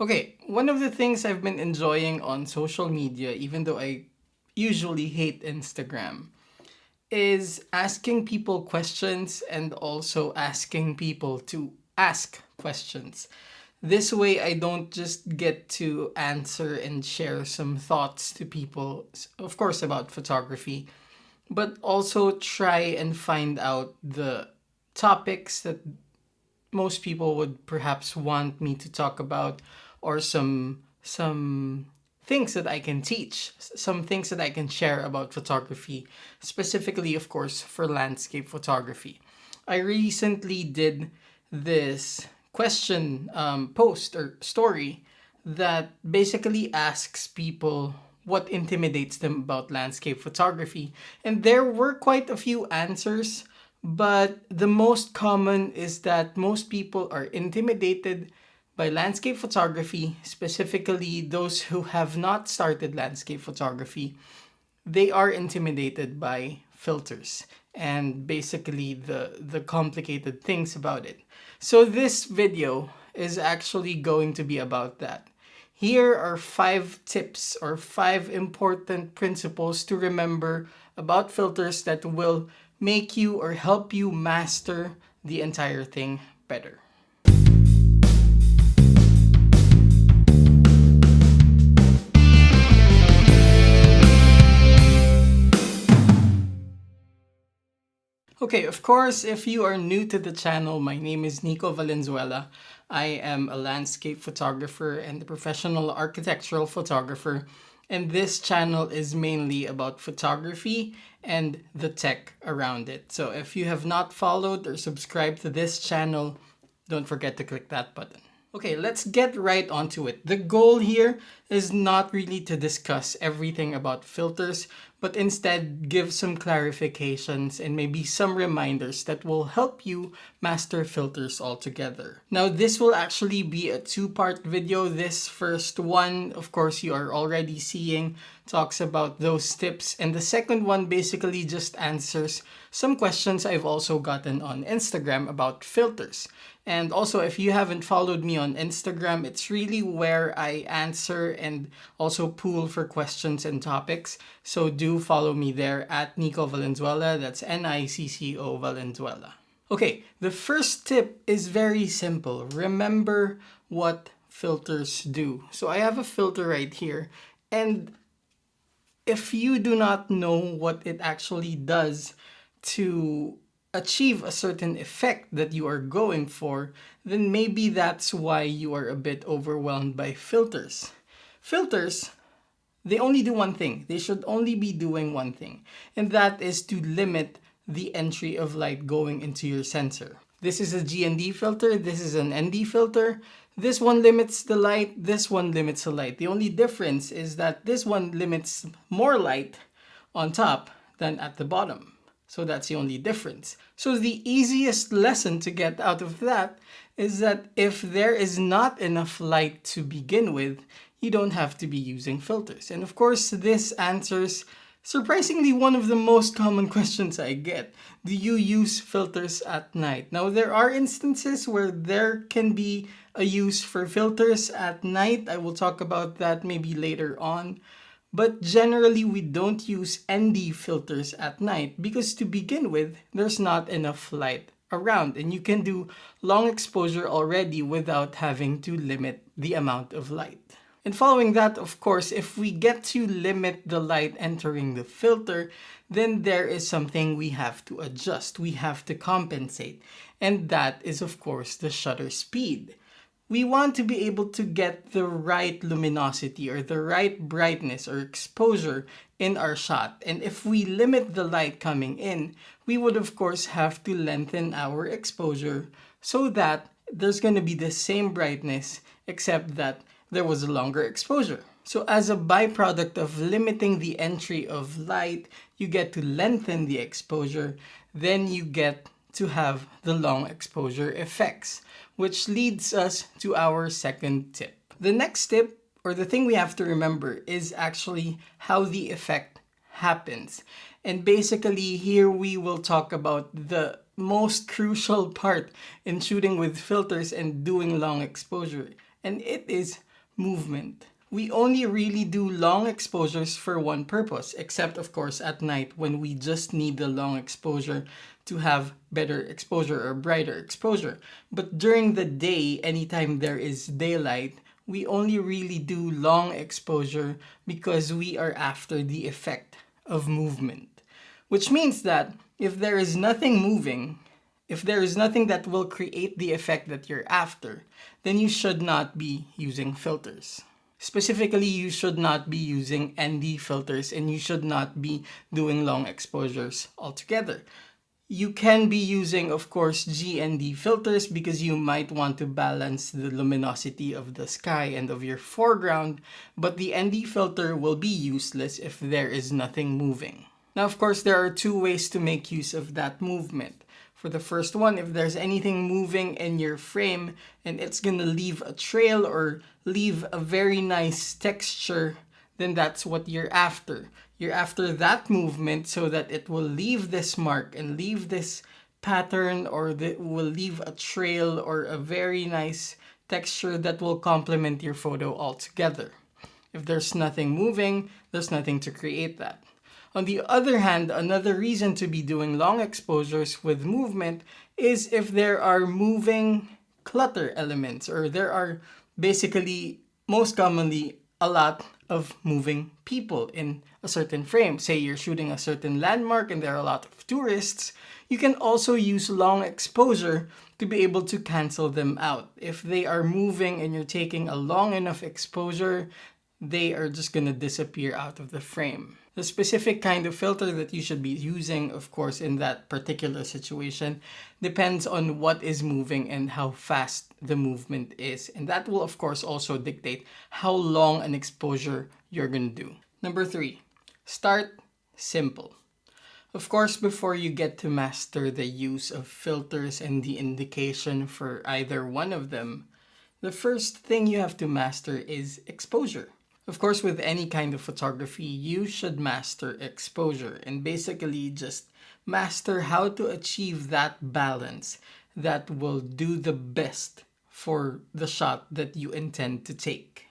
Okay, one of the things I've been enjoying on social media, even though I usually hate Instagram, is asking people questions and also asking people to ask questions. This way, I don't just get to answer and share some thoughts to people, of course, about photography, but also try and find out the topics that most people would perhaps want me to talk about, or some things that I can teach, some things that I can share about photography, specifically of course for landscape photography. I recently did this question post or story that basically asks people what intimidates them about landscape photography. And there were quite a few answers, but the most common is that most people are intimidated by landscape photography, specifically those who have not started landscape photography. They are intimidated by filters and basically the complicated things about it. So this video is actually going to be about that. Here are 5 tips or 5 important principles to remember about filters that will make you or help you master the entire thing better. Okay, of course, if you are new to the channel, my name is Nicco Valenzuela. I am a landscape photographer and a professional architectural photographer, and this channel is mainly about photography and the tech around it. So if you have not followed or subscribed to this channel, don't forget to click that button. Okay, let's get right onto it. The goal here is not really to discuss everything about filters, but instead give some clarifications and maybe some reminders that will help you master filters altogether. Now, this will actually be a 2-part video. This first one, of course, you are already seeing, talks about those tips, and the second one basically just answers some questions I've also gotten on Instagram about filters. And also, if you haven't followed me on Instagram, it's really where I answer and also pool for questions and topics. So do follow me there at Nicco Valenzuela. That's Nicco Valenzuela. Okay, the first tip is very simple. Remember what filters do. So I have a filter right here. And if you do not know what it actually does to achieve a certain effect that you are going for, then maybe that's why you are a bit overwhelmed by filters. Filters, they only do one thing. They should only be doing one thing, and that is to limit the entry of light going into your sensor. This is a GND filter, this is an ND filter. This one limits the light, this one limits the light. The only difference is that this one limits more light on top than at the bottom. So that's the only difference. So the easiest lesson to get out of that is that if there is not enough light to begin with, you don't have to be using filters. And of course, this answers surprisingly one of the most common questions I get. Do you use filters at night? Now, there are instances where there can be a use for filters at night. I will talk about that maybe later on. But generally, we don't use ND filters at night because to begin with, there's not enough light around, and you can do long exposure already without having to limit the amount of light. And following that, of course, if we get to limit the light entering the filter, then there is something we have to adjust. We have to compensate. And that is, of course, the shutter speed. We want to be able to get the right luminosity or the right brightness or exposure in our shot. And if we limit the light coming in, we would of course have to lengthen our exposure so that there's going to be the same brightness except that there was a longer exposure. So as a byproduct of limiting the entry of light, you get to lengthen the exposure, then you get to have the long exposure effects, which leads us to our second tip. The next tip, or the thing we have to remember, is actually how the effect happens. And basically, here we will talk about the most crucial part in shooting with filters and doing long exposure. And it is movement. We only really do long exposures for one purpose, except of course at night when we just need the long exposure to have better exposure or brighter exposure. But during the day, anytime there is daylight, we only really do long exposure because we are after the effect of movement. Which means that if there is nothing moving, if there is nothing that will create the effect that you're after, then you should not be using filters. Specifically, you should not be using ND filters and you should not be doing long exposures altogether. You can be using, of course, GND filters because you might want to balance the luminosity of the sky and of your foreground, but the ND filter will be useless if there is nothing moving. Now, of course, there are two ways to make use of that movement. For the first one, if there's anything moving in your frame and it's gonna leave a trail or leave a very nice texture, then that's what you're after. You're after that movement so that it will leave this mark and leave this pattern, or that will leave a trail or a very nice texture that will complement your photo altogether. If there's nothing moving, there's nothing to create that. On the other hand, another reason to be doing long exposures with movement is if there are moving clutter elements, or there are basically, most commonly, a lot of moving people in a certain frame. Say you're shooting a certain landmark and there are a lot of tourists, you can also use long exposure to be able to cancel them out. If they are moving and you're taking a long enough exposure, they are just gonna disappear out of the frame. The specific kind of filter that you should be using, of course, in that particular situation depends on what is moving and how fast the movement is. And that will, of course, also dictate how long an exposure you're gonna do. Number 3, start simple. Of course, before you get to master the use of filters and the indication for either one of them, the first thing you have to master is exposure. Of course, with any kind of photography, you should master exposure and basically just master how to achieve that balance that will do the best for the shot that you intend to take.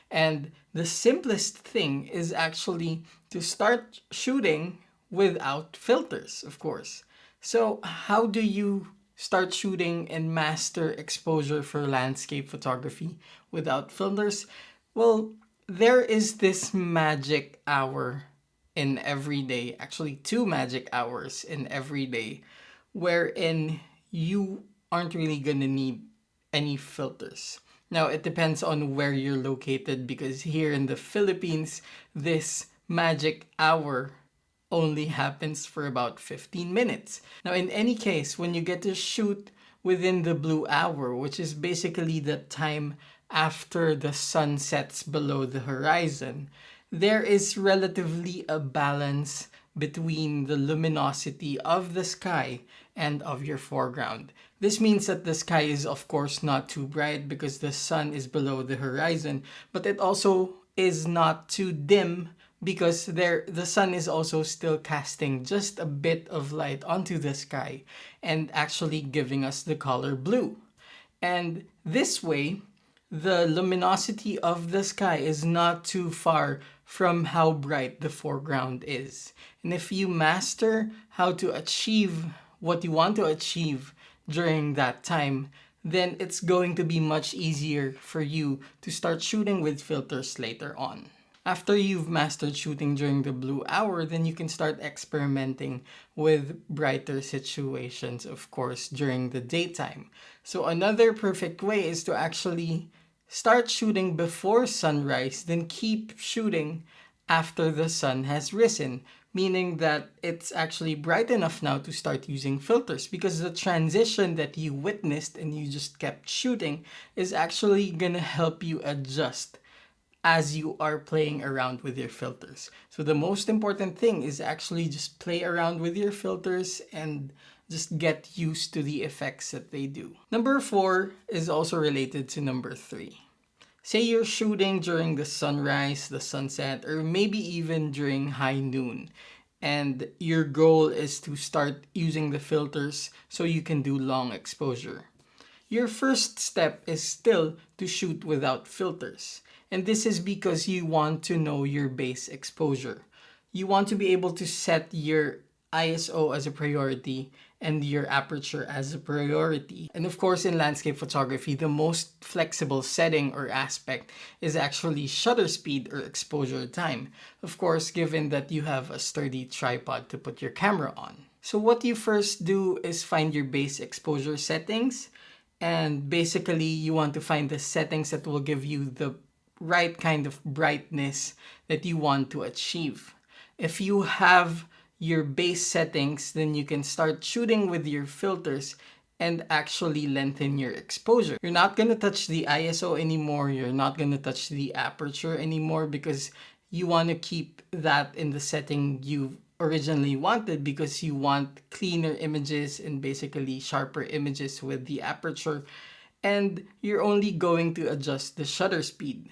And the simplest thing is actually to start shooting without filters, of course. So how do you start shooting and master exposure for landscape photography without filters? Well, there is this magic hour in every day, actually 2 magic hours in every day, wherein you aren't really gonna need any filters. Now, it depends on where you're located, because here in the Philippines, this magic hour only happens for about 15 minutes. Now, in any case, when you get to shoot within the blue hour, which is basically the time after the sun sets below the horizon, there is relatively a balance between the luminosity of the sky and of your foreground. This means that the sky is, of course, not too bright because the sun is below the horizon, but it also is not too dim because the sun is also still casting just a bit of light onto the sky and actually giving us the color blue. And this way, the luminosity of the sky is not too far from how bright the foreground is. And if you master how to achieve what you want to achieve during that time, then it's going to be much easier for you to start shooting with filters later on. After you've mastered shooting during the blue hour, then you can start experimenting with brighter situations, of course, during the daytime. So another perfect way is to actually start shooting before sunrise, then keep shooting after the sun has risen, meaning that it's actually bright enough now to start using filters, because the transition that you witnessed and you just kept shooting is actually gonna help you adjust as you are playing around with your filters. So the most important thing is actually just play around with your filters and just get used to the effects that they do. Number 4 is also related to number 3. Say you're shooting during the sunrise, the sunset, or maybe even during high noon, and your goal is to start using the filters so you can do long exposure. your first step is still to shoot without filters. And this is because you want to know your base exposure. You want to be able to set your ISO as a priority and your aperture as a priority. And of course, in landscape photography, the most flexible setting or aspect is actually shutter speed or exposure time. Of course, given that you have a sturdy tripod to put your camera on. So what you first do is find your base exposure settings. And basically, you want to find the settings that will give you the right kind of brightness that you want to achieve. If you have your base settings, then you can start shooting with your filters and actually lengthen your exposure. You're not going to touch the ISO anymore. You're not going to touch the aperture anymore because you want to keep that in the setting you originally wanted, because you want cleaner images and basically sharper images with the aperture. And you're only going to adjust the shutter speed.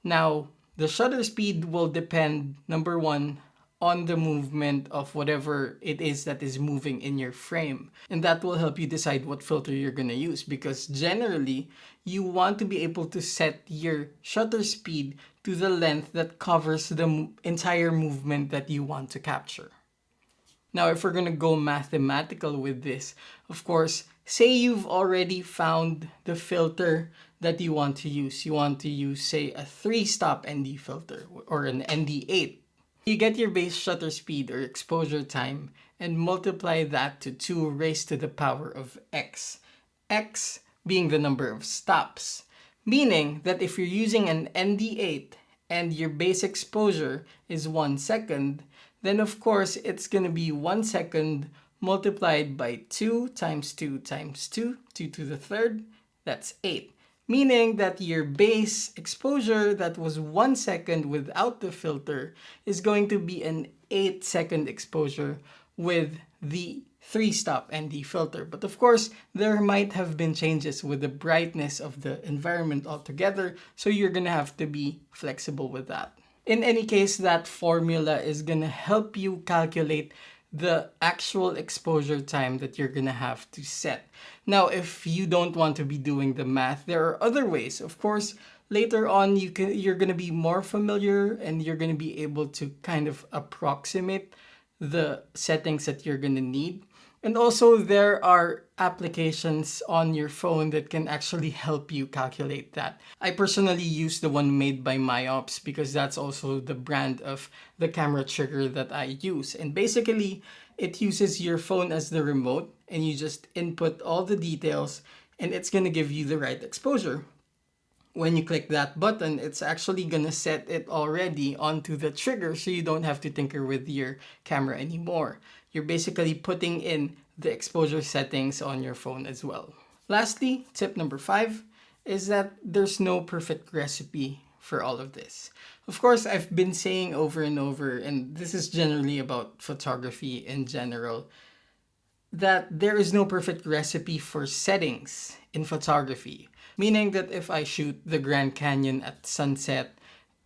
Now, the shutter speed will depend, number one, on the movement of whatever it is that is moving in your frame. And that will help you decide what filter you're going to use, because generally, you want to be able to set your shutter speed to the length that covers the entire movement that you want to capture. Now, if we're going to go mathematical with this, of course, say you've already found the filter that you want to use. You want to use, say, a 3-stop ND filter or an ND8. You get your base shutter speed or exposure time and multiply that to 2 raised to the power of x. X being the number of stops. Meaning that if you're using an ND8 and your base exposure is 1 second, then of course it's going to be 1 second multiplied by 2 times 2 times 2, 2 to the third, that's 8. Meaning that your base exposure that was 1 second without the filter is going to be an 8-second exposure with the 3-stop ND filter. But of course, there might have been changes with the brightness of the environment altogether, so you're gonna have to be flexible with that. In any case, that formula is gonna help you calculate the actual exposure time that you're gonna have to set. Now, if you don't want to be doing the math, there are other ways. Of course, later on, you're gonna be more familiar and you're gonna be able to kind of approximate the settings that you're gonna need. And also, there are applications on your phone that can actually help you calculate that. I personally use the one made by Myops because that's also the brand of the camera trigger that I use. And basically, it uses your phone as the remote and you just input all the details and it's going to give you the right exposure. When you click that button, it's actually gonna set it already onto the trigger so you don't have to tinker with your camera anymore. You're basically putting in the exposure settings on your phone as well. Lastly, tip number 5 is that there's no perfect recipe for all of this. Of course, I've been saying over and over, and this is generally about photography in general, that there is no perfect recipe for settings in photography. Meaning that if I shoot the Grand Canyon at sunset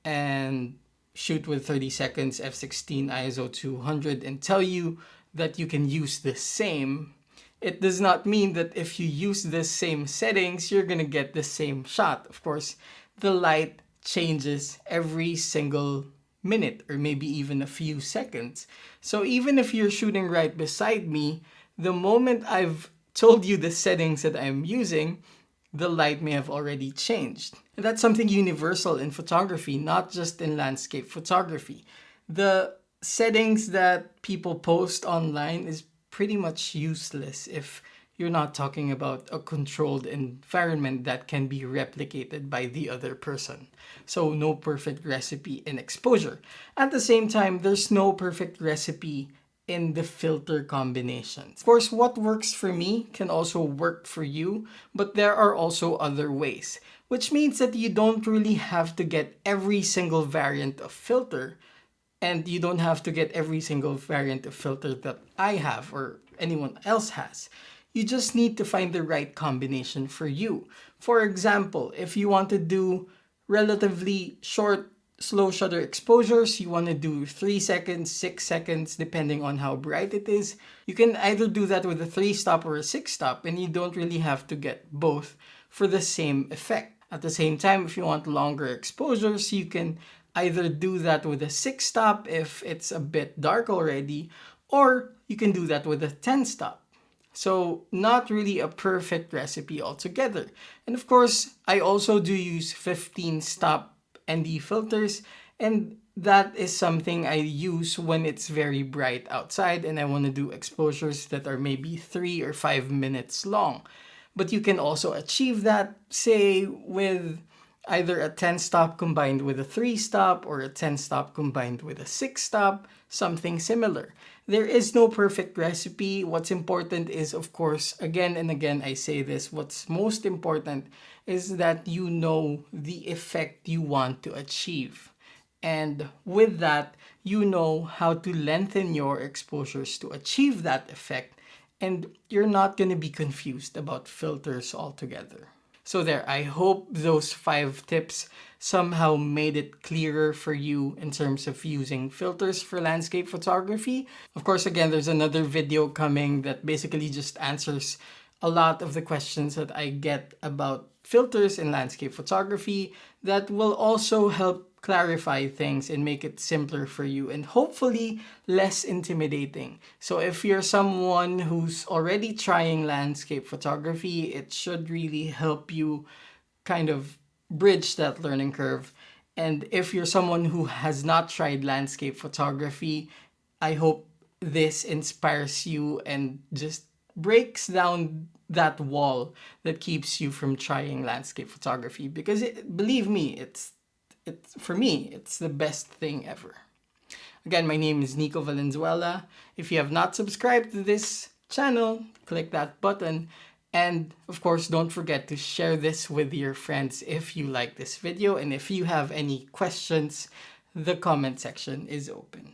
and shoot with 30 seconds f16 ISO 200 and tell you that you can use the same, it does not mean that if you use the same settings, you're gonna get the same shot. Of course, the light changes every single minute or maybe even a few seconds. So even if you're shooting right beside me, the moment I've told you the settings that I'm using, the light may have already changed. And that's something universal in photography, not just in landscape photography. The settings that people post online is pretty much useless if you're not talking about a controlled environment that can be replicated by the other person. So no perfect recipe in exposure. At the same time, there's no perfect recipe in the filter combinations. Of course, what works for me can also work for you, but there are also other ways, which means that you don't really have to get every single variant of filter, and you don't have to get every single variant of filter that I have or anyone else has. You just need to find the right combination for you. For example, if you want to do relatively short slow shutter exposures, you want to do 3 seconds, 6 seconds, depending on how bright it is. You can either do that with a 3-stop or a 6-stop, and you don't really have to get both for the same effect. At the same time, if you want longer exposures, you can either do that with a 6-stop if it's a bit dark already, or you can do that with a 10-stop. So not really a perfect recipe altogether. And of course, I also do use 15-stop ND filters, and that is something I use when it's very bright outside and I want to do exposures that are maybe 3 or 5 minutes long. But you can also achieve that, say, with either a 10-stop combined with a 3-stop or a 10-stop combined with a 6-stop, something similar. There is no perfect recipe. What's important is, of course, again and again I say this, what's most important is that you know the effect you want to achieve. And with that, you know how to lengthen your exposures to achieve that effect, and you're not going to be confused about filters altogether. So there, I hope those 5 tips somehow made it clearer for you in terms of using filters for landscape photography. Of course, again, there's another video coming that basically just answers a lot of the questions that I get about filters in landscape photography that will also help clarify things and make it simpler for you and hopefully less intimidating. So if you're someone who's already trying landscape photography, it should really help you kind of bridge that learning curve. And if you're someone who has not tried landscape photography, I hope this inspires you and just breaks down that wall that keeps you from trying landscape photography, because believe me, it's for me, it's the best thing ever. Again, my name is Nicco Valenzuela. If you have not subscribed to this channel, click that button. And of course, don't forget to share this with your friends if you like this video. And if you have any questions, the comment section is open.